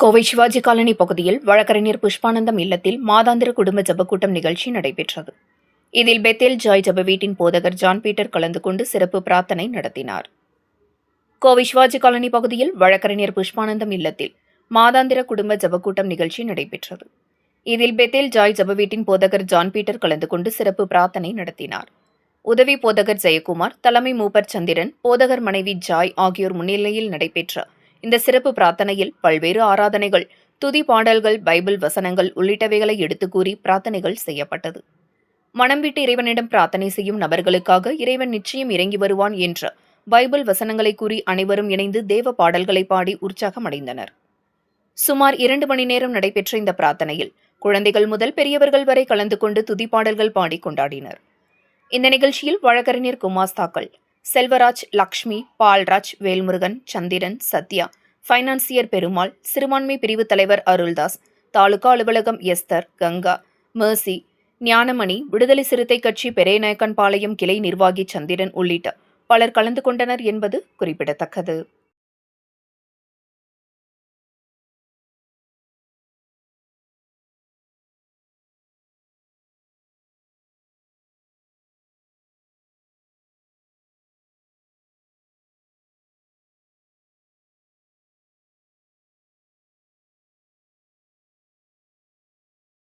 Kovai Sivaji colony பகுதியில் வழக்கறிஞர் புஷ்பானந்தம் இல்லத்தில் மாதாந்திர குடும்ப ஜபக்கூட்டம் நிகழ்ச்சி நடைபெற்றது. இதில் பெத்தேல் ஜாய் ஜப வீட்டின் போதகர் ஜான் பீட்டர் கலந்து கொண்டு சிறப்பு பிரார்த்தனை நடத்தினார். கோவை சிவாஜி காலனி பகுதியில் வழக்கறிஞர் புஷ்பானந்தம் இல்லத்தில் மாதாந்திர குடும்ப ஜபக்கூட்டம் நிகழ்ச்சி நடைபெற்றது. இதில் பெத்தேல் ஜாய் ஜப வீட்டின் போதகர் ஜான் பீட்டர் கலந்து கொண்டு சிறப்பு பிரார்த்தனை நடத்தினார். உதவி போதகர் ஜெயக்குமார், தலைமை மூப்பர் சந்திரன், போதகர் மனைவி ஜாய் ஆகியோர் முன்னிலையில் நடைபெற்ற இந்த சிறப்பு பிரார்த்தனையில் பல்வேறு ஆராதனைகள், துதி பாடல்கள், பைபிள் வசனங்கள் உள்ளிட்டவைகளை எடுத்துக் கூறி பிரார்த்தனைகள் செய்யப்பட்டது. மனம் விட்டு இறைவனிடம் பிரார்த்தனை செய்யும் நபர்களுக்காக இறைவன் நிச்சயம் இறங்கி வருவான் என்ற பைபிள் வசனங்களை கூறி அனைவரும் இணைந்து தேவ பாடல்களை பாடி உற்சாகமடைந்தனர். சுமார் 2 மணி நேரம் நடைபெற்ற இந்த பிரார்த்தனையில் குழந்தைகள் முதல் பெரியவர்கள் வரை கலந்து கொண்டு துதி பாடல்கள் பாடி கொண்டாடினர். இந்த நிகழ்ச்சியில் வழக்கறிஞர் குமாஸ்தாக்கள் செல்வராஜ், லக்ஷ்மி, பால்ராஜ், வேல்முருகன், சந்திரன், சத்யா, பைனான்சியர் பெருமாள், சிறுபான்மை பிரிவு தலைவர் அருள்தாஸ், தாலுகா அலுவலகம் எஸ்தர், கங்கா, மேர்சி, ஞானமணி, விடுதலை சிறுத்தை கட்சி பெரேநாயக்கன்பாளையம் கிளை நிர்வாகி சந்திரன் உள்ளிட்ட பலர் கலந்து கொண்டனர் என்பது குறிப்பிடத்தக்கது.